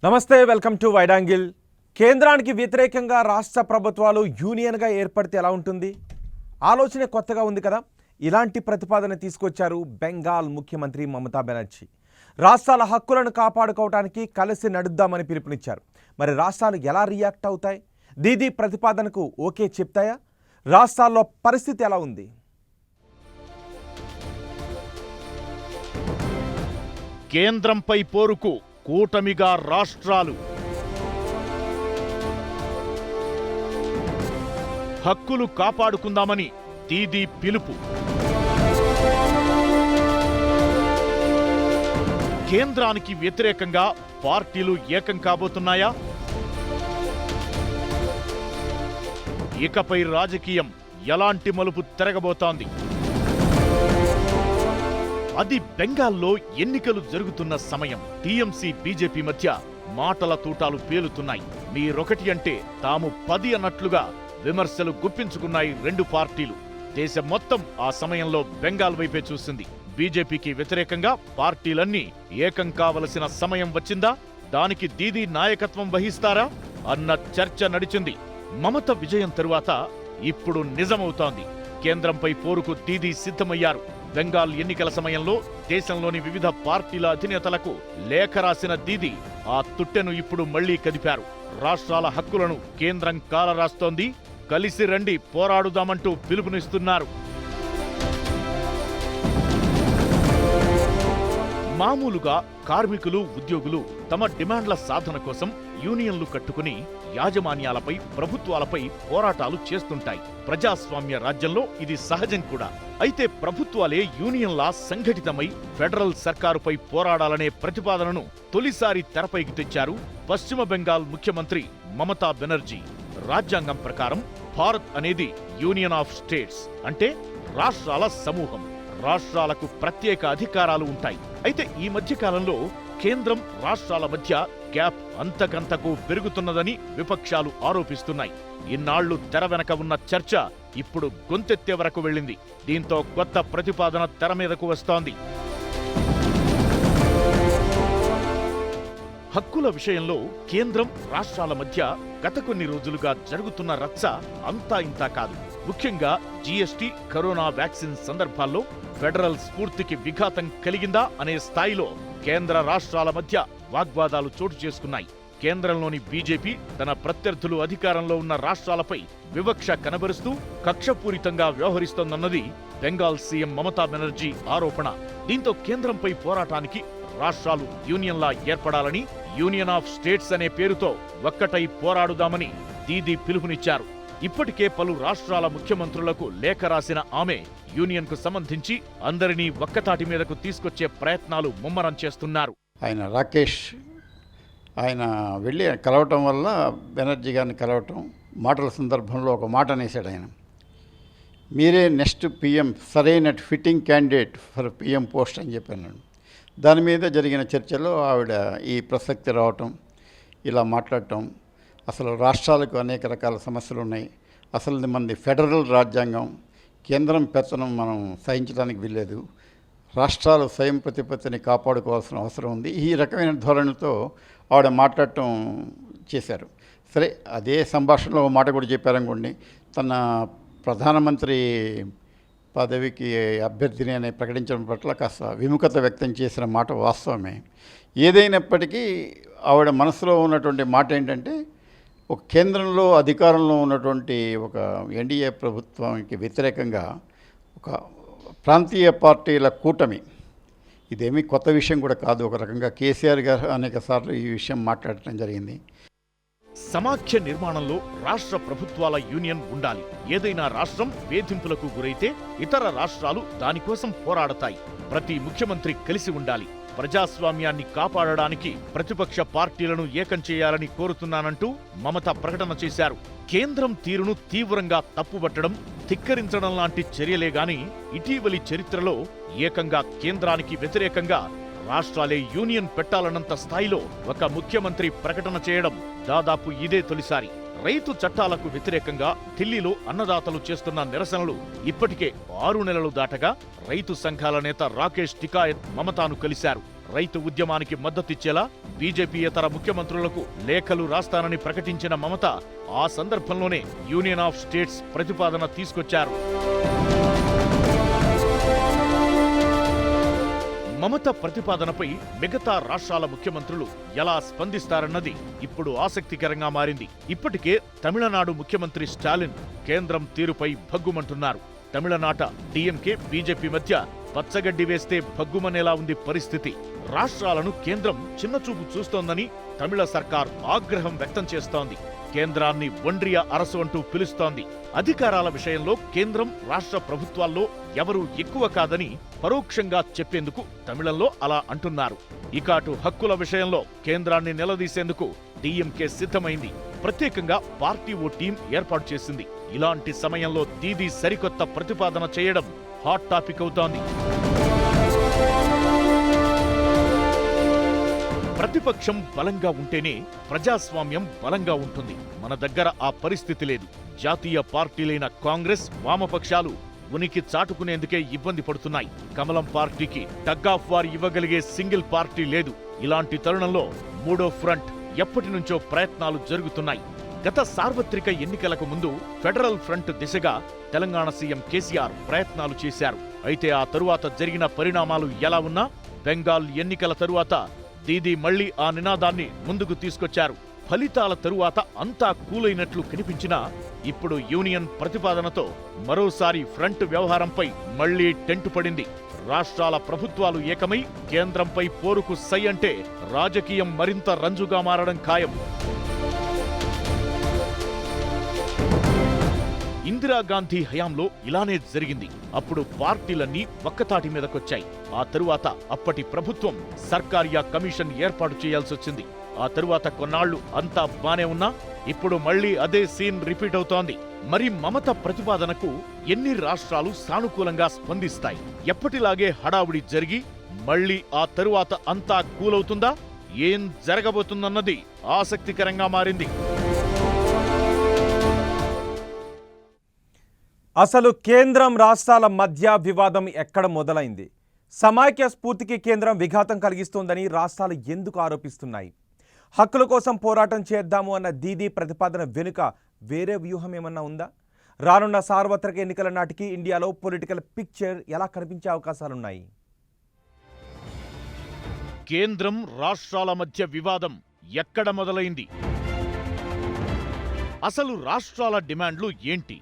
నమస్తే, welcome to wide angle. కేంద్రానికి వ్యతిరేకంగా రాష్ట్ర ప్రభుత్వాలు యూనియన్గా ఏర్పడితే ఎలా ఉంటుంది? ఆలోచన కొత్తగా ఉంది కదా. ఇలాంటి ప్రతిపాదన తీసుకొచ్చారు బెంగాల్ ముఖ్యమంత్రి మమతా బెనర్జీ. రాష్ట్రాల హక్కులను కాపాడుకోవడానికి కలిసి నడుద్దామని పిలుపునిచ్చారు. మరి రాష్ట్రాలు ఎలా రియాక్ట్ అవుతాయి? దీదీ ప్రతిపాదనకు ఓకే చెప్తాయా? రాష్ట్రాల్లో పరిస్థితి ఎలా ఉంది? కేంద్రంపై పోరుకు కూటమిగా రాష్ట్రాలు. హక్కులు కాపాడుకుందామని దీదీ పిలుపు. కేంద్రానికి వ్యతిరేకంగా పార్టీలు ఏకం కాబోతున్నాయా? ఇకపై రాజకీయం ఎలాంటి మలుపు తిరగబోతోంది? అది బెంగాల్లో ఎన్నికలు జరుగుతున్న సమయం. టీఎంసీ బీజేపీ మధ్య మాటల తూటాలు పేలుతున్నాయి. మీరొకటి అంటే తాము 10 అన్నట్లుగా విమర్శలు గుప్పించుకున్నాయి రెండు పార్టీలు. దేశం మొత్తం ఆ సమయంలో బెంగాల్ వైపే చూసింది. బీజేపీకి వ్యతిరేకంగా పార్టీలన్నీ ఏకం కావలసిన సమయం వచ్చిందా? దానికి దీదీ నాయకత్వం వహిస్తారా అన్న చర్చ నడిచింది. మమత విజయం తరువాత ఇప్పుడు నిజమవుతోంది. కేంద్రంపై పోరుకు దీదీ సిద్ధమయ్యారు. బెంగాల్ ఎన్నికల సమయంలో దేశంలోని వివిధ పార్టీల అధినేతలకు లేఖ రాసిన దీదీ ఆ తుట్టెను ఇప్పుడు మళ్లీ కదిపారు. రాష్ట్రాల హక్కులను కేంద్రం కాలరాస్తోంది, కలిసి రండి పోరాడుదామంటూ పిలుపునిస్తున్నారు. మామూలుగా కార్మికులు, ఉద్యోగులు తమ డిమాండ్ల సాధన కోసం యూనియన్లు కట్టుకుని యాజమాన్యాలపై, ప్రభుత్వాలపై పోరాటాలు చేస్తుంటాయి. ప్రజాస్వామ్య రాజ్యంలో ఇది సహజం కూడా. అయితే ప్రభుత్వాలే యూనియన్లా సంఘటితమై ఫెడరల్ సర్కారుపై పోరాడాలనే ప్రతిపాదనను తొలిసారి తెరపైకి తెచ్చారు పశ్చిమ బెంగాల్ ముఖ్యమంత్రి మమతా బెనర్జీ. రాజ్యాంగం ప్రకారం భారత్ అనేది యూనియన్ ఆఫ్ స్టేట్స్, అంటే రాష్ట్రాల సమూహం. రాష్ట్రాలకు ప్రత్యేక అధికారాలు ఉంటాయి. అయితే ఈ మధ్య కాలంలో కేంద్రం, రాష్ట్రాల మధ్య గ్యాప్ అంతకంతకు పెరుగుతున్నదని విపక్షాలు ఆరోపిస్తున్నాయి. ఇన్నాళ్లు తెర వెనక ఉన్న చర్చ ఇప్పుడు గొంతెత్తే వరకు వెళ్ళింది. దీంతో కొత్త ప్రతిపాదన తెర మీదకు వస్తోంది. హక్కుల విషయంలో కేంద్రం, రాష్ట్రాల మధ్య గత కొన్ని రోజులుగా జరుగుతున్న రచ్చ అంతా ఇంతా కాదు. ముఖ్యంగా జీఎస్టీ, కరోనా వ్యాక్సిన్ సందర్భాల్లో ఫెడరల్ స్ఫూర్తికి విఘాతం కలిగిందా అనే స్థాయిలో కేంద్ర, రాష్ట్రాల మధ్య వాగ్వాదాలు చోటు చేసుకున్నాయి. కేంద్రంలోని బీజేపీ తన ప్రత్యర్థులు అధికారంలో ఉన్న రాష్ట్రాలపై వివక్ష కనబరుస్తూ కక్షపూరితంగా వ్యవహరిస్తోందన్నది బెంగాల్ సీఎం మమతా బెనర్జీ ఆరోపణ. దీంతో కేంద్రంపై పోరాటానికి రాష్ట్రాలు యూనియన్లా ఏర్పడాలని, యూనియన్ ఆఫ్ స్టేట్స్ అనే పేరుతో ఒక్కటై పోరాడుదామని దీదీ పిలుపునిచ్చారు. ఇప్పటికే పలు రాష్ట్రాల ముఖ్యమంత్రులకు లేఖ రాసిన ఆమె యూనియన్కు సంబంధించి అందరినీ ఒక్కతాటి మీదకు తీసుకొచ్చే ప్రయత్నాలు ముమ్మరం చేస్తున్నారు. ఆయన రాకేష్ వెళ్ళి కలవటం వల్ల బెనర్జీ గారిని కలవటం, మాటల సందర్భంలో ఒక మాట అనేసాడు ఆయన, మీరే నెక్స్ట్ పిఎం, సరైన fitting candidate for PM post అని చెప్పాను. దాని మీద జరిగిన చర్చలో ఆవిడ ఈ ప్రసక్తి రావటం, ఇలా మాట్లాడటం, అసలు రాష్ట్రాలకు అనేక రకాల సమస్యలు ఉన్నాయి, అసలు మనది ఫెడరల్ రాజ్యాంగం, కేంద్రం పెత్తనం మనం సహించడానికి వీల్లేదు, రాష్ట్రాలు స్వయం ప్రతిపత్తిని కాపాడుకోవాల్సిన అవసరం ఉంది, ఈ రకమైన ధోరణితో ఆవిడ మాట్లాడటం చేశారు. సరే, అదే సంభాషణలో మాట కూడా చెప్పారనుకోండి, తన ప్రధానమంత్రి పదవికి అభ్యర్థిని అని ప్రకటించడం పట్ల కాస్త విముఖత వ్యక్తం చేసిన మాట వాస్తవమే. ఏదైనప్పటికీ ఆవిడ మనసులో ఉన్నటువంటి మాట ఏంటంటే, ఒక కేంద్రంలో అధికారంలో ఉన్నటువంటి ఒక ఎన్డీఏ ప్రభుత్వానికి వ్యతిరేకంగా ఒక ప్రాంతీయ పార్టీల కూటమి, ఇదేమీ కొత్త విషయం కూడా కాదు. ఒక రకంగా కేసీఆర్ గారు అనేక సార్లు ఈ విషయం మాట్లాడటం జరిగింది. సమాఖ్య నిర్మాణంలో రాష్ట్ర ప్రభుత్వాల యూనియన్ ఉండాలి. ఏదైనా రాష్ట్రం వేధింపులకు గురైతే ఇతర రాష్ట్రాలు దానికోసం పోరాడతాయి. ప్రతి ముఖ్యమంత్రి కలిసి ఉండాలి. ప్రజాస్వామ్యాన్ని కాపాడడానికి ప్రతిపక్ష పార్టీలను ఏకం చేయాలని కోరుతున్నానంటూ మమత ప్రకటన చేశారు. కేంద్రం తీరును తీవ్రంగా తప్పుబట్టడం, ధిక్కరించడం లాంటి చర్యలే గాని ఇటీవలి చరిత్రలో ఏకంగా కేంద్రానికి వ్యతిరేకంగా రాష్ట్రాలే యూనియన్ పెట్టాలన్నంత స్థాయిలో ఒక ముఖ్యమంత్రి ప్రకటన చేయడం దాదాపు ఇదే తొలిసారి. రైతు చట్టాలకు వ్యతిరేకంగా ఢిల్లీలో అన్నదాతలు చేస్తున్న నిరసనలు ఇప్పటికే 6 నెలలు దాటగా రైతు సంఘాల నేత రాకేష్ టికాయత్ మమతాను కలిశారు. రైతు ఉద్యమానికి మద్దతిచ్చేలా బీజేపీయేతర ముఖ్యమంత్రులకు లేఖలు రాస్తానని ప్రకటించిన మమత ఆ సందర్భంలోనే యూనియన్ ఆఫ్ స్టేట్స్ ప్రతిపాదన తీసుకొచ్చారు. మమత ప్రతిపాదనపై మిగతా రాష్ట్రాల ముఖ్యమంత్రులు ఎలా స్పందిస్తారన్నది ఇప్పుడు ఆసక్తికరంగా మారింది. ఇప్పటికే తమిళనాడు ముఖ్యమంత్రి స్టాలిన్ కేంద్రం తీరుపై భగ్గుమంటున్నారు. తమిళనాట డీఎంకే బీజేపీ మధ్య పచ్చగడ్డి వేస్తే భగ్గుమనేలా ఉంది పరిస్థితి. రాష్ట్రాలను కేంద్రం చిన్నచూపు చూస్తోందని తమిళ సర్కార్ ఆగ్రహం వ్యక్తం చేస్తోంది. కేంద్రాన్ని ఒండ్రియ అరసు అంటూ పిలుస్తోంది. అధికారాల విషయంలో కేంద్రం రాష్ట్ర ప్రభుత్వాల్లో ఎవరూ ఎక్కువ కాదని పరోక్షంగా చెప్పేందుకు తమిళంలో అలా అంటున్నారు. ఇక అటు హక్కుల విషయంలో కేంద్రాన్ని నిలదీసేందుకు డీఎంకే సిద్ధమైంది. ప్రత్యేకంగా పార్టీ ఓ టీం ఏర్పాటు చేసింది. ఇలాంటి సమయంలో దీదీ సరికొత్త ప్రతిపాదన చేయడం హాట్ టాపిక్ అవుతోంది. ప్రతిపక్షం బలంగా ఉంటేనే ప్రజాస్వామ్యం బలంగా ఉంటుంది. మన దగ్గర ఆ పరిస్థితి లేదు. జాతీయ పార్టీలైన కాంగ్రెస్, వామపక్షాలు ఉనికి చాటుకునేందుకే ఇబ్బంది పడుతున్నాయి. కమలం పార్టీకి టగ్ ఆఫ్ వార్ ఇవ్వగలిగే సింగిల్ పార్టీ లేదు. ఇలాంటి తరుణంలో మూడో ఫ్రంట్ ఎప్పటి నుంచో ప్రయత్నాలు జరుగుతున్నాయి. గత సార్వత్రిక ఎన్నికలకు ముందు ఫెడరల్ ఫ్రంట్ దిశగా తెలంగాణ సీఎం కేసీఆర్ ప్రయత్నాలు చేశారు. అయితే ఆ తరువాత జరిగిన పరిణామాలు ఎలా ఉన్నా బెంగాల్ ఎన్నికల తరువాత దీదీ మళ్లీ ఆ నినాదాన్ని ముందుకు తీసుకొచ్చారు. ఫలితాల తరువాత అంతా కూలైనట్లు కనిపించినా ఇప్పుడు యూనియన్ ప్రతిపాదనతో మరోసారి ఫ్రంట్ వ్యవహారంపై మళ్లీ టెంటు పడింది. రాష్ట్రాల ప్రభుత్వాలు ఏకమై కేంద్రంపై పోరుకు సై అంటే రాజకీయం మరింత రంజుగా మారడం ఖాయం. ఇందిరాగాంధీ హయాంలో ఇలానే జరిగింది. అప్పుడు పార్టీలన్నీ ఒక్కతాటి మీదకొచ్చాయి. ఆ తరువాత అప్పటి ప్రభుత్వం సర్కారియా కమిషన్ ఏర్పాటు చేయాల్సొచ్చింది. ఆ తరువాత కొన్నాళ్లు అంతా బానే ఉన్నా ఇప్పుడు మళ్లీ అదే సీన్ రిపీట్ అవుతోంది. మరి మమత ప్రతిపాదనకు ఎన్ని రాష్ట్రాలు సానుకూలంగా స్పందిస్తాయి? ఎప్పటిలాగే హడావుడి జరిగి మళ్లీ ఆ తరువాత అంతా కూలవుతుందా? ఏం జరగబోతుందన్నది ఆసక్తికరంగా మారింది. అసలు కేంద్రం రాష్ట్రాల మధ్య వివాదం ఎక్కడ మొదలైంది? సమాఖ్య స్ఫూర్తికి కేంద్రం విఘాతం కలిగిస్తోందని రాష్ట్రాలు ఎందుకు ఆరోపిస్తున్నాయి? హక్కుల కోసం పోరాటం చేద్దాము అన్న దీదీ ప్రతిపాదన వెనుక వేరే వ్యూహం ఏమన్నా ఉందా? రానున్న సార్వత్రిక ఎన్నికల నాటికి ఇండియాలో పొలిటికల్ పిక్చర్ ఎలా కనిపించే అవకాశాలున్నాయి? కేంద్రం రాష్ట్రాల మధ్య వివాదం ఎక్కడ మొదలైంది? అసలు రాష్ట్రాల డిమాండ్లు ఏంటి?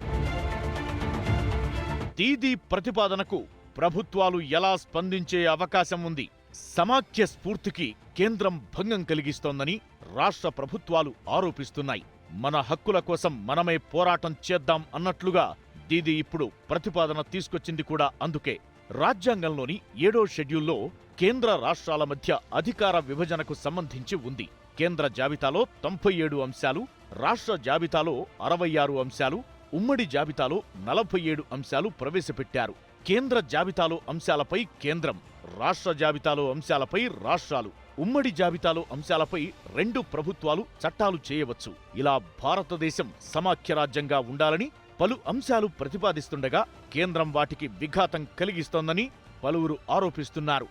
దీదీ ప్రతిపాదనకు ప్రభుత్వాలు ఎలా స్పందించే అవకాశం ఉంది? సమాఖ్య స్ఫూర్తికి కేంద్రం భంగం కలిగిస్తోందని రాష్ట్ర ప్రభుత్వాలు ఆరోపిస్తున్నాయి. మన హక్కుల కోసం మనమే పోరాటం చేద్దాం అన్నట్లుగా దీదీ ఇప్పుడు ప్రతిపాదన తీసుకొచ్చింది కూడా అందుకే. రాజ్యాంగంలోని 7వ షెడ్యూల్లో కేంద్ర రాష్ట్రాల మధ్య అధికార విభజనకు సంబంధించి ఉంది. కేంద్ర జాబితాలో 97 అంశాలు, రాష్ట్ర జాబితాలో 66 అంశాలు, ఉమ్మడి జాబితాలో 47 అంశాలు ప్రవేశపెట్టారు. కేంద్ర జాబితాలో అంశాలపై కేంద్రం, రాష్ట్ర జాబితాలో అంశాలపై రాష్ట్రాలు, ఉమ్మడి జాబితాలో అంశాలపై 2 ప్రభుత్వాలు చట్టాలు చేయవచ్చు. ఇలా భారతదేశం సమాఖ్య రాజ్యంగా ఉండాలని పలు అంశాలు ప్రతిపాదిస్తుండగా కేంద్రం వాటికి విఘాతం కలిగిస్తోందని పలువురు ఆరోపిస్తున్నారు.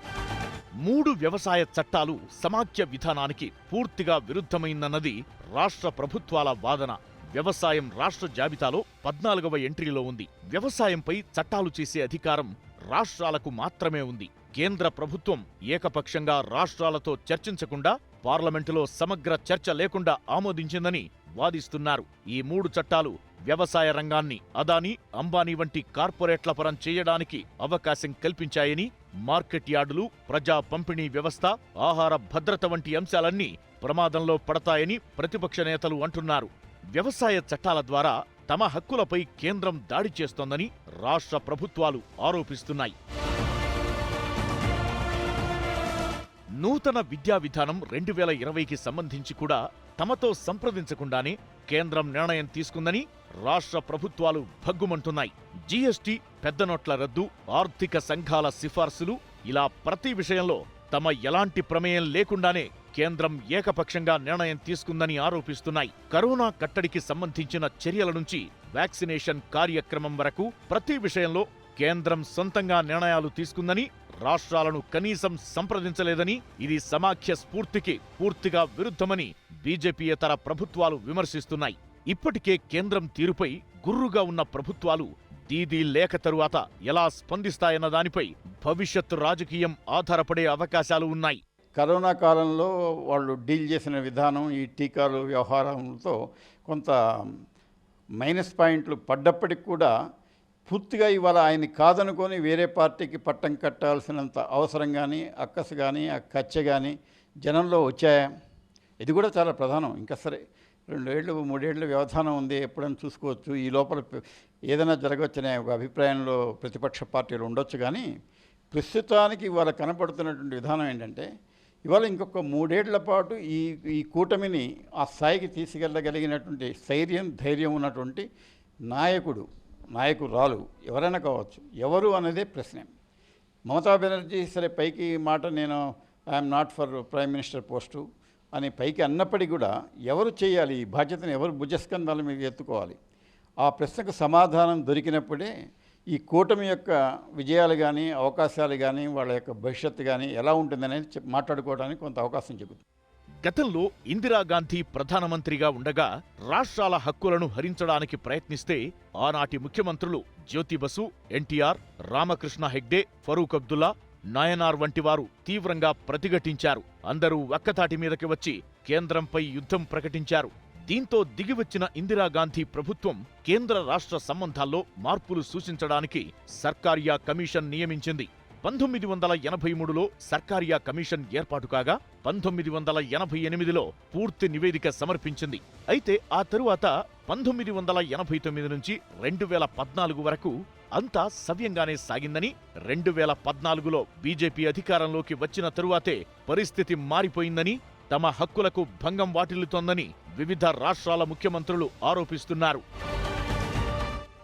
3 వ్యవసాయ చట్టాలు సమాఖ్య విధానానికి పూర్తిగా విరుద్ధమైందన్నది రాష్ట్ర ప్రభుత్వాల వాదన. వ్యవసాయం రాష్ట్ర జాబితాలో 14వ ఎంట్రీలో ఉంది. వ్యవసాయంపై చట్టాలు చేసే అధికారం రాష్ట్రాలకు మాత్రమే ఉంది. కేంద్ర ప్రభుత్వం ఏకపక్షంగా రాష్ట్రాలతో చర్చించకుండా పార్లమెంటులో సమగ్ర చర్చ లేకుండా ఆమోదించిందని వాదిస్తున్నారు. ఈ 3 చట్టాలు వ్యవసాయ రంగాన్ని అదానీ, అంబానీ వంటి కార్పొరేట్ల పరం చేయడానికి అవకాశం కల్పించాయని, మార్కెట్ యార్డులు, ప్రజా పంపిణీ వ్యవస్థ, ఆహార భద్రత వంటి అంశాలన్నీ ప్రమాదంలో పడతాయని ప్రతిపక్ష నేతలు అంటున్నారు. వ్యవసాయ చట్టాల ద్వారా తమ హక్కులపై కేంద్రం దాడి చేస్తోందని రాష్ట్ర ప్రభుత్వాలు ఆరోపిస్తున్నాయి. నూతన విద్యా విధానం 2020కి సంబంధించి కూడా తమతో సంప్రదించకుండానే కేంద్రం నిర్ణయం తీసుకుందని రాష్ట్ర ప్రభుత్వాలు భగ్గుమంటున్నాయి. జీఎస్టీ, పెద్ద నోట్ల రద్దు, ఆర్థిక సంఘాల సిఫార్సులు, ఇలా ప్రతి విషయంలో తమ ఎలాంటి ప్రమేయం లేకుండానే కేంద్రం ఏకపక్షంగా నిర్ణయం తీసుకుందని ఆరోపిస్తున్నాయి. కరోనా కట్టడికి సంబంధించిన చర్యల నుంచి వ్యాక్సినేషన్ కార్యక్రమం వరకు ప్రతి విషయంలో కేంద్రం సొంతంగా నిర్ణయాలు తీసుకుందని, రాష్ట్రాలను కనీసం సంప్రదించలేదని, ఇది సమాఖ్య స్ఫూర్తికి పూర్తిగా విరుద్ధమని బీజేపీయేతర ప్రభుత్వాలు విమర్శిస్తున్నాయి. ఇప్పటికే కేంద్రం తీరుపై గుర్రుగా ఉన్న ప్రభుత్వాలు దీదీ లేఖ తరువాత ఎలా స్పందిస్తాయన్న దానిపై భవిష్యత్తు రాజకీయం ఆధారపడే అవకాశాలు ఉన్నాయి. కరోనా కాలంలో వాళ్ళు డీల్ చేసిన విధానం, ఈ టీకాలు వ్యవహారంతో కొంత మైనస్ పాయింట్లు పడ్డప్పటికి కూడా పూర్తిగా ఇవాళ ఆయన కాదనుకొని వేరే పార్టీకి పట్టం కట్టాల్సినంత అవసరం కానీ, అక్కసు కానీ, ఆ కచ్చ కానీ జనంలో వచ్చాయా? ఇది కూడా చాలా ప్రధానం. ఇంకా సరే 2 ఏళ్ళు 3 ఏళ్ళు వ్యవధానం ఉంది, ఎప్పుడైనా చూసుకోవచ్చు, ఈ లోపల ఏదైనా జరగవచ్చనే ఒక అభిప్రాయంలో ప్రతిపక్ష పార్టీలు ఉండొచ్చు. కానీ ప్రస్తుతానికి ఇవాళ కనపడుతున్నటువంటి విధానం ఏంటంటే, ఇవాళ ఇంకొక 3 ఏళ్ల పాటు ఈ కూటమిని ఆ స్థాయికి తీసుకెళ్ళగలిగినటువంటి ధైర్యం ఉన్నటువంటి నాయకురాలు ఎవరైనా కావచ్చు. ఎవరు అనేదే ప్రశ్నే. మమతా బెనర్జీ సరే పైకి మాట నేను I'm not for prime minister post అని పైకి అన్నప్పటికీ కూడా ఎవరు చేయాలి ఈ బాధ్యతను, ఎవరు భుజస్కంధాల మీద ఎత్తుకోవాలి? ఆ ప్రశ్నకు సమాధానం దొరికినప్పుడే ఈ కూటమి యొక్క విజయాలు కానీ, అవకాశాలు కానీ, వాళ్ళ యొక్క భవిష్యత్తు కానీ ఎలా ఉంటుందనేది మాట్లాడుకోవడానికి కొంత అవకాశం చెబుతుంది. గతంలో ఇందిరాగాంధీ ప్రధానమంత్రిగా ఉండగా రాష్ట్రాల హక్కులను హరించడానికి ప్రయత్నిస్తే ఆనాటి ముఖ్యమంత్రులు జ్యోతిబసు, ఎన్టీఆర్, రామకృష్ణ హెగ్డే, ఫరూక్ అబ్దుల్లా, నాయనార్ వంటివారు తీవ్రంగా ప్రతిఘటించారు. అందరూ ఒక్కతాటి మీదకి వచ్చి కేంద్రంపై యుద్ధం ప్రకటించారు. దీంతో దిగివచ్చిన ఇందిరాగాంధీ ప్రభుత్వం కేంద్ర రాష్ట్ర సంబంధాల్లో మార్పులు సూచించడానికి సర్కారియా కమిషన్ నియమించింది. 1983లో సర్కారియా కమిషన్ ఏర్పాటు కాగా 1988లో పూర్తి నివేదిక సమర్పించింది. అయితే ఆ తరువాత 1989 నుంచి 2014 వరకు అంతా సవ్యంగానే సాగిందని, 2014లో బీజేపీ అధికారంలోకి వచ్చిన తరువాతే పరిస్థితి మారిపోయిందని, తమ హక్కులకు భంగం వాటిల్లుతోందని వివిధ రాష్ట్రాల ముఖ్యమంత్రులు ఆరోపిస్తున్నారు.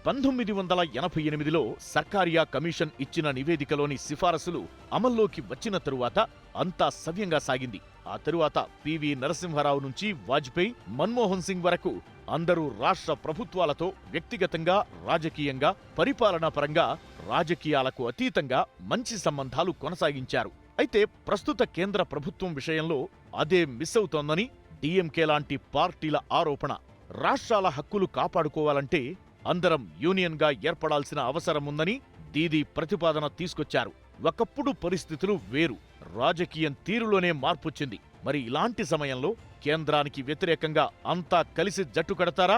1988లో సర్కారియా కమిషన్ ఇచ్చిన నివేదికలోని సిఫారసులు అమల్లోకి వచ్చిన తరువాత అంతా సవ్యంగా సాగింది. ఆ తరువాత పివి నరసింహారావు నుంచి వాజ్పేయి, మన్మోహన్ సింగ్ వరకు అందరూ రాష్ట్ర ప్రభుత్వాలతో వ్యక్తిగతంగా, రాజకీయంగా, పరిపాలనాపరంగా, రాజకీయాలకు అతీతంగా మంచి సంబంధాలు కొనసాగించారు. అయితే ప్రస్తుత కేంద్ర ప్రభుత్వం విషయంలో అదే మిస్ అవుతోందని డీఎంకే లాంటి పార్టీల ఆరోపణ. రాష్ట్రాల హక్కులు కాపాడుకోవాలంటే అందరం యూనియన్గా ఏర్పడాల్సిన అవసరముందని దీదీ ప్రతిపాదన తీసుకొచ్చారు. ఒకప్పుడు పరిస్థితులు వేరు, రాజకీయం తీరులోనే మార్పొచ్చింది. మరి ఇలాంటి సమయంలో కేంద్రానికి వ్యతిరేకంగా అంతా కలిసి జట్టు కడతారా?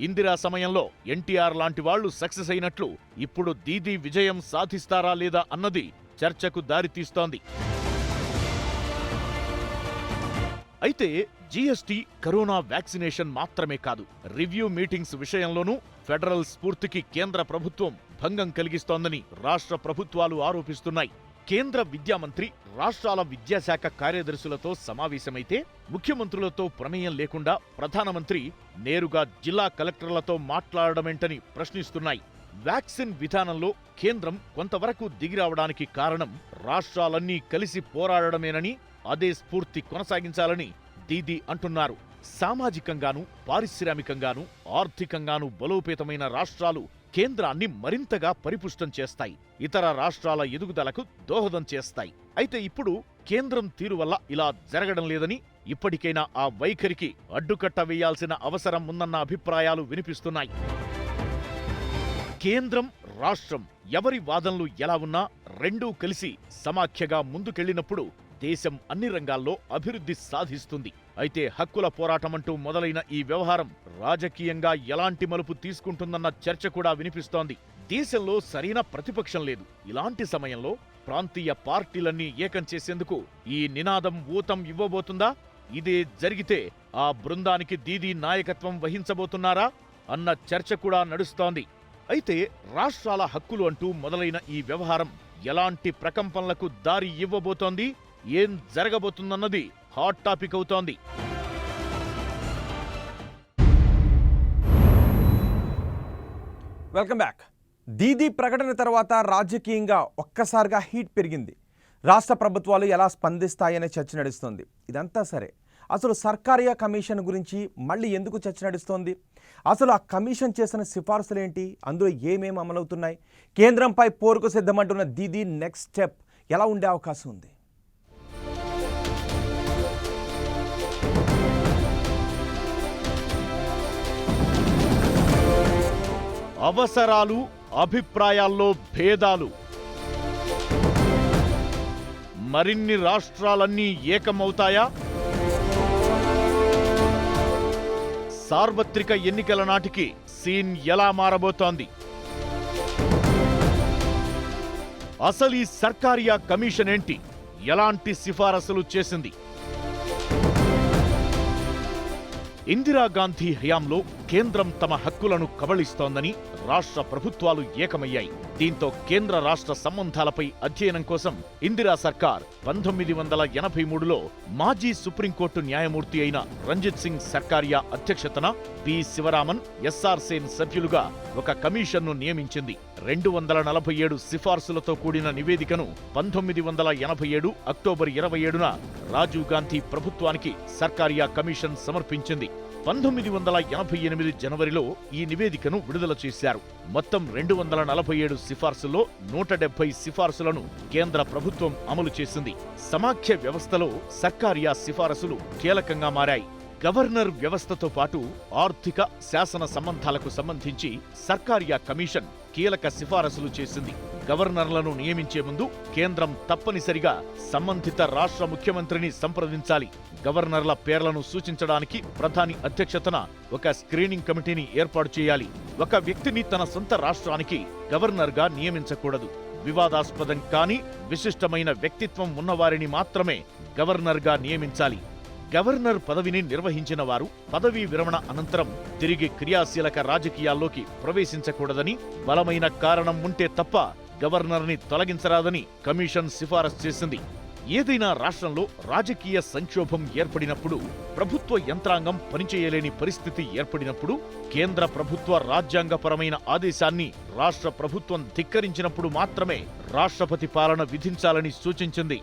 ఇందిరా సమయంలో ఎన్టీఆర్ లాంటి వాళ్లు సక్సెస్ అయినట్లు ఇప్పుడు దీదీ విజయం సాధిస్తారా లేదా అన్నది చర్చకు దారితీస్తోంది. అయితే జీఎస్టీ, కరోనా వ్యాక్సినేషన్ మాత్రమే కాదు, రివ్యూ మీటింగ్స్ విషయంలోనూ ఫెడరల్ స్ఫూర్తికి కేంద్ర ప్రభుత్వం భంగం కలిగిస్తోందని రాష్ట్ర ప్రభుత్వాలు ఆరోపిస్తున్నాయి. కేంద్ర విద్యామంత్రి రాష్ట్రాల విద్యాశాఖ కార్యదర్శులతో సమావేశమైతే ముఖ్యమంత్రులతో ప్రమేయం లేకుండా ప్రధానమంత్రి నేరుగా జిల్లా కలెక్టర్లతో మాట్లాడడమేంటని ప్రశ్నిస్తున్నాయి. వ్యాక్సిన్ విధానంలో కేంద్రం కొంతవరకు దిగిరావడానికి కారణం రాష్ట్రాలన్నీ కలిసి పోరాడడమేనని, అదే స్ఫూర్తి కొనసాగించాలని దీదీ అంటున్నారు. సామాజికంగానూ, పారిశ్రామికంగానూ, ఆర్థికంగానూ బలోపేతమైన రాష్ట్రాలు కేంద్రాన్ని మరింతగా పరిపుష్టం చేస్తాయి, ఇతర రాష్ట్రాల ఎదుగుదలకు దోహదం చేస్తాయి. అయితే ఇప్పుడు కేంద్రం తీరు వల్ల ఇలా జరగడం లేదని, ఇప్పటికైనా ఆ వైఖరికి అడ్డుకట్ట వేయాల్సిన అవసరం ఉందన్న అభిప్రాయాలు వినిపిస్తున్నాయి. కేంద్రం, రాష్ట్రం ఎవరి వాదనలు ఎలా ఉన్నా రెండూ కలిసి సమాఖ్యగా ముందుకెళ్లినప్పుడు దేశం అన్ని రంగాల్లో అభివృద్ధి సాధిస్తుంది. అయితే హక్కుల పోరాటమంటూ మొదలైన ఈ వ్యవహారం రాజకీయంగా ఎలాంటి మలుపు తీసుకుంటుందన్న చర్చ కూడా వినిపిస్తోంది. దేశంలో సరైన ప్రతిపక్షం లేదు. ఇలాంటి సమయంలో ప్రాంతీయ పార్టీలన్నీ ఏకం చేసేందుకు ఈ నినాదం ఊతం ఇవ్వబోతుందా? ఇదే జరిగితే ఆ బృందానికి దీదీ నాయకత్వం వహించబోతున్నారా అన్న చర్చ కూడా నడుస్తోంది. అయితే రాష్ట్రాల హక్కులు అంటూ మొదలైన ఈ వ్యవహారం ఎలాంటి ప్రకంపనలకు దారి ఇవ్వబోతోంది, ఏం జరగబోతుందన్నది హాట్ టాపిక్ అవుతోంది. Welcome back. దీదీ ప్రకటన తర్వాత రాజకీయంగా ఒక్కసారిగా హీట్ పెరిగింది. రాష్ట్ర ప్రభుత్వాలు ఎలా స్పందిస్తాయనే చర్చ నడుస్తోంది. ఇదంతా సరే, అసలు సర్కారియా కమిషన్ గురించి మళ్ళీ ఎందుకు చర్చ నడుస్తోంది? అసలు ఆ కమిషన్ చేసిన సిఫార్సులు ఏంటి? అందులో ఏమేమి అమలవుతున్నాయి? కేంద్రంపై పోరుకు సిద్ధమంటున్న దీదీ నెక్స్ట్ స్టెప్ ఎలా ఉండే అవకాశం ఉంది? అవసరాలు, అభిప్రాయాల్లో భేదాలు. మరిన్ని రాష్ట్రాలన్నీ ఏకమవుతాయా? సార్వత్రిక ఎన్నికల నాటికి సీన్ ఎలా మారబోతోంది? అసలు ఈ సర్కారియా కమిషన్ ఏంటి? ఎలాంటి సిఫారసులు చేసింది? ఇందిరాగాంధీ హయాంలో కేంద్రం తమ హక్కులను కబళిస్తోందని రాష్ట్ర ప్రభుత్వాలు ఏకమయ్యాయి. దీంతో కేంద్ర రాష్ట్ర సంబంధాలపై అధ్యయనం కోసం ఇందిరా సర్కార్ 1983లో మాజీ సుప్రీంకోర్టు న్యాయమూర్తి అయిన రంజిత్ సింగ్ సర్కారియా అధ్యక్షతన బి శివరామన్, ఎస్ఆర్ సేన్ సభ్యులుగా ఒక కమిషన్ను నియమించింది. 247 సిఫార్సులతో కూడిన నివేదికను 1987 అక్టోబర్ 27న రాజీవ్ గాంధీ ప్రభుత్వానికి సర్కారియా కమిషన్ సమర్పించింది. 1988 జనవరిలో ఈ నివేదికను విడుదల చేశారు. మొత్తం 247 సిఫార్సుల్లో 170 సిఫార్సులను కేంద్ర ప్రభుత్వం అమలు చేసింది. సమాఖ్య వ్యవస్థలో సర్కారియా సిఫారసులు కీలకంగా మారాయి. గవర్నర్ వ్యవస్థతో పాటు ఆర్థిక, శాసన సంబంధాలకు సంబంధించి సర్కారియా కమిషన్ కీలక సిఫారసులు చేసింది. గవర్నర్లను నియమించే ముందు కేంద్రం తప్పనిసరిగా సంబంధిత రాష్ట్ర ముఖ్యమంత్రిని సంప్రదించాలి. గవర్నర్ల పేర్లను సూచించడానికి ప్రధాని అధ్యక్షతన ఒక స్క్రీనింగ్ కమిటీని ఏర్పాటు చేయాలి. ఒక వ్యక్తిని తన సొంత రాష్ట్రానికి గవర్నర్గా నియమించకూడదు. వివాదాస్పదం కాని, విశిష్టమైన వ్యక్తిత్వం ఉన్నవారిని మాత్రమే గవర్నర్గా నియమించాలి. గవర్నర్ పదవిని నిర్వహించిన వారు పదవీ విరమణ అనంతరం తిరిగి క్రియాశీలక రాజకీయాల్లోకి ప్రవేశించకూడదని, బలమైన కారణం ఉంటే తప్ప గవర్నర్ని తొలగించరాదని కమిషన్ సిఫారసు చేసింది. ఏదైనా రాష్ట్రంలో రాజకీయ సంక్షోభం ఏర్పడినప్పుడు, ప్రభుత్వ యంత్రాంగం పనిచేయలేని పరిస్థితి ఏర్పడినప్పుడు, కేంద్ర ప్రభుత్వ రాజ్యాంగపరమైన ఆదేశాన్ని రాష్ట్ర ప్రభుత్వం ధిక్కరించినప్పుడు మాత్రమే రాష్ట్రపతి పాలన విధించాలని సూచించింది.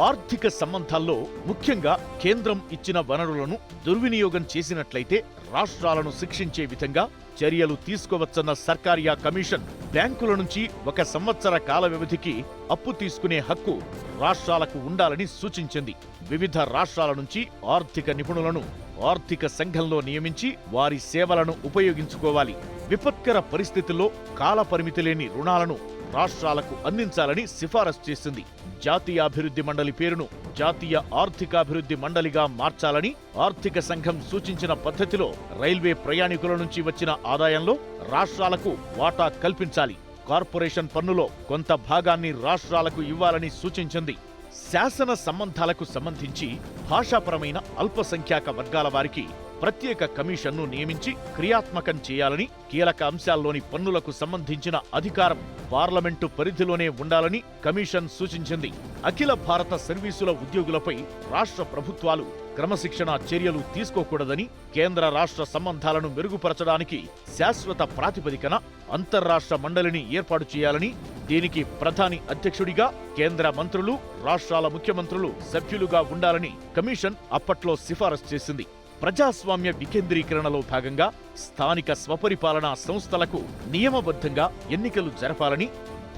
ఆర్థిక సంబంధాల్లో ముఖ్యంగా కేంద్రం ఇచ్చిన వనరులను దుర్వినియోగం చేసినట్లయితే రాష్ట్రాలను శిక్షించే విధంగా చర్యలు తీసుకోవచ్చన్న సర్కారియా కమిషన్ బ్యాంకుల నుంచి 1 సంవత్సర కాల వ్యవధికి అప్పు తీసుకునే హక్కు రాష్ట్రాలకు ఉండాలని సూచించింది. వివిధ రాష్ట్రాల నుంచి ఆర్థిక నిపుణులను ఆర్థిక సంఘంలో నియమించి వారి సేవలను ఉపయోగించుకోవాలి. విపత్కర పరిస్థితుల్లో కాలపరిమితి లేని రుణాలను రాష్ట్రాలకు అందించాలని సిఫారసు చేసింది. జాతీయాభివృద్ధి మండలి పేరును జాతీయ ఆర్థికాభివృద్ధి మండలిగా మార్చాలని ఆర్థిక సంఘం సూచించిన పద్ధతిలో రైల్వే ప్రయాణికుల నుంచి వచ్చిన ఆదాయంలో రాష్ట్రాలకు వాటా కల్పించాలి. కార్పొరేషన్ పన్నులో కొంత భాగాన్ని రాష్ట్రాలకు ఇవ్వాలని సూచించింది. శాసన సంబంధాలకు సంబంధించి భాషాపరమైన అల్పసంఖ్యాక వర్గాల వారికి ప్రత్యేక కమిషన్ను నియమించి క్రియాత్మకం చేయాలని, కీలక అంశాల్లోని పన్నులకు సంబంధించిన అధికారం పార్లమెంటు పరిధిలోనే ఉండాలని కమిషన్ సూచించింది. అఖిల భారత సర్వీసుల ఉద్యోగులపై రాష్ట్ర ప్రభుత్వాలు క్రమశిక్షణా చర్యలు తీసుకోకూడదని, కేంద్ర రాష్ట్ర సంబంధాలను మెరుగుపరచడానికి శాశ్వత ప్రాతిపదికన అంతర్రాష్ట్ర మండలిని ఏర్పాటు చేయాలని, దీనికి ప్రధాని అధ్యక్షుడిగా కేంద్ర మంత్రులు, రాష్ట్రాల ముఖ్యమంత్రులు సభ్యులుగా ఉండాలని కమిషన్ అప్పట్లో సిఫారసు చేసింది. ప్రజాస్వామ్య వికేంద్రీకరణలో భాగంగా స్థానిక స్వపరిపాలనా సంస్థలకు నియమబద్ధంగా ఎన్నికలు జరపాలని,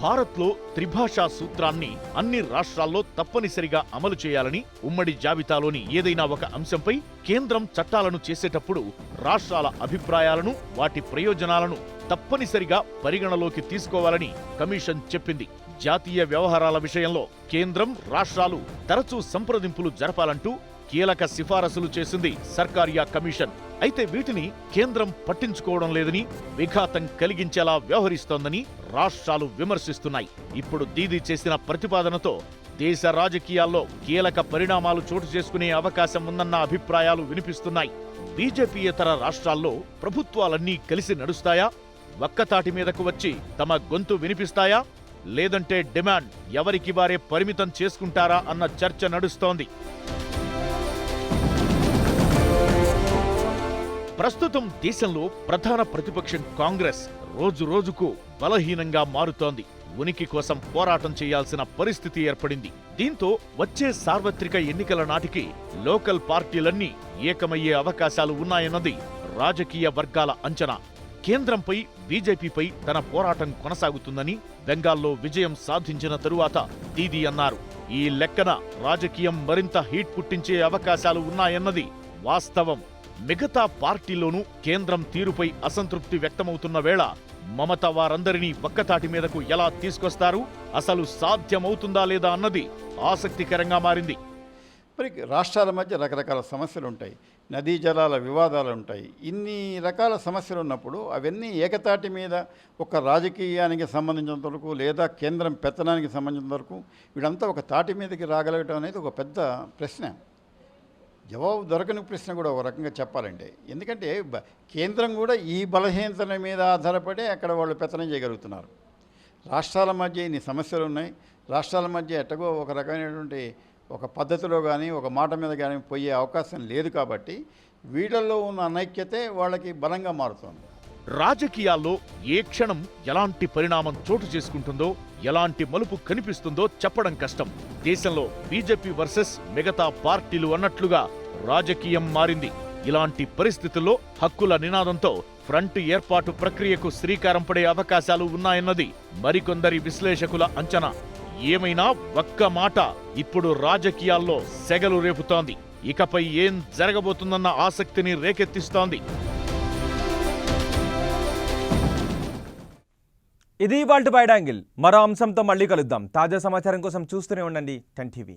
భారత్లో త్రిభాషా సూత్రాన్ని అన్ని రాష్ట్రాల్లో తప్పనిసరిగా అమలు చేయాలని, ఉమ్మడి జాబితాలోని ఏదైనా ఒక అంశంపై కేంద్రం చట్టాలను చేసేటప్పుడు రాష్ట్రాల అభిప్రాయాలను, వాటి ప్రయోజనాలను తప్పనిసరిగా పరిగణలోకి తీసుకోవాలని కమిషన్ చెప్పింది. జాతీయ వ్యవహారాల విషయంలో కేంద్రం, రాష్ట్రాలు తరచూ సంప్రదింపులు జరపాలంటూ కీలక సిఫారసులు చేసింది సర్కారియా కమిషన్. అయితే వీటిని కేంద్రం పట్టించుకోవడం లేదని, విఘాతం కలిగించేలా వ్యవహరిస్తోందని రాష్ట్రాలు విమర్శిస్తున్నాయి. ఇప్పుడు దీదీ చేసిన ప్రతిపాదనతో దేశ రాజకీయాల్లో కీలక పరిణామాలు చోటు చేసుకునే అవకాశం ఉందన్న అభిప్రాయాలు వినిపిస్తున్నాయి. బీజేపీయేతర రాష్ట్రాల్లో ప్రభుత్వాలన్నీ కలిసి నడుస్తాయా? ఒక్కతాటి మీదకు వచ్చి తమ గొంతు వినిపిస్తాయా? లేదంటే డిమాండ్ ఎవరికి వారే పరిమితం చేసుకుంటారా అన్న చర్చ నడుస్తోంది. ప్రస్తుతం దేశంలో ప్రధాన ప్రతిపక్షం కాంగ్రెస్ రోజు రోజుకు బలహీనంగా మారుతోంది. ఉనికి కోసం పోరాటం చేయాల్సిన పరిస్థితి ఏర్పడింది. దీంతో వచ్చే సార్వత్రిక ఎన్నికల నాటికి లోకల్ పార్టీలన్నీ ఏకమయ్యే అవకాశాలు ఉన్నాయన్నది రాజకీయ వర్గాల అంచనా. కేంద్రంపై బీజేపీపై తన పోరాటం కొనసాగుతుందని బెంగాల్లో విజయం సాధించిన తరువాత దీదీ అన్నారు. ఈ లెక్కన రాజకీయం మరింత హీట్ పుట్టించే అవకాశాలు ఉన్నాయన్నది వాస్తవం. మిగతా పార్టీలోనూ కేంద్రం తీరుపై అసంతృప్తి వ్యక్తమవుతున్న వేళ మమత వారందరినీ ఒక్కతాటి మీదకు ఎలా తీసుకొస్తారు, అసలు సాధ్యమవుతుందా లేదా అన్నది ఆసక్తికరంగా మారింది. మరి రాష్ట్రాల మధ్య రకరకాల సమస్యలు ఉంటాయి, నదీ జలాల వివాదాలు ఉంటాయి. ఇన్ని రకాల సమస్యలు ఉన్నప్పుడు అవన్నీ ఏకతాటి మీద ఒక రాజకీయానికి సంబంధించినంత వరకు లేదా కేంద్రం పెత్తనానికి సంబంధించినంత వరకు వీడంతా ఒక తాటి మీదకి రాగలగటం అనేది ఒక పెద్ద ప్రశ్న. జవాబు దొరకని ప్రశ్న కూడా ఒక రకంగా చెప్పాలంటే. ఎందుకంటే కేంద్రం కూడా ఈ బలహీనతల మీద ఆధారపడే అక్కడ వాళ్ళు పెత్తనం చేయగలుగుతున్నారు. రాష్ట్రాల మధ్య ఇన్ని సమస్యలు ఉన్నాయి. రాష్ట్రాల మధ్య ఎట్టగో ఒక రకమైనటువంటి ఒక పద్ధతిలో కానీ ఒక మాట మీద కానీ పోయే అవకాశం లేదు. కాబట్టి వీళ్ళల్లో ఉన్న అనైక్యతే వాళ్ళకి బలంగా మారుతోంది. రాజకీయాల్లో ఏ క్షణం ఎలాంటి పరిణామం చోటు చేసుకుంటుందో, ఎలాంటి మలుపు కనిపిస్తుందో చెప్పడం కష్టం. దేశంలో బీజేపీ వర్సెస్ మిగతా పార్టీలు అన్నట్లుగా రాజకీయం మారింది. ఇలాంటి పరిస్థితుల్లో హక్కుల నినాదంతో ఫ్రంట్ ఏర్పాటు ప్రక్రియకు శ్రీకారం పడే అవకాశాలు ఉన్నాయన్నది మరికొందరి విశ్లేషకుల అంచనా. ఏమైనా ఒక్క మాట ఇప్పుడు రాజకీయాల్లో సెగలు రేపుతోంది. ఇకపై ఏం జరగబోతుందన్న ఆసక్తిని రేకెత్తిస్తోంది. ఇది ఇవాల్టి వైడ్ యాంగిల్. మరో అంశంతో మళ్ళీ కలుద్దాం. తాజా సమాచారం కోసం చూస్తూనే ఉండండి 10 టీవీ.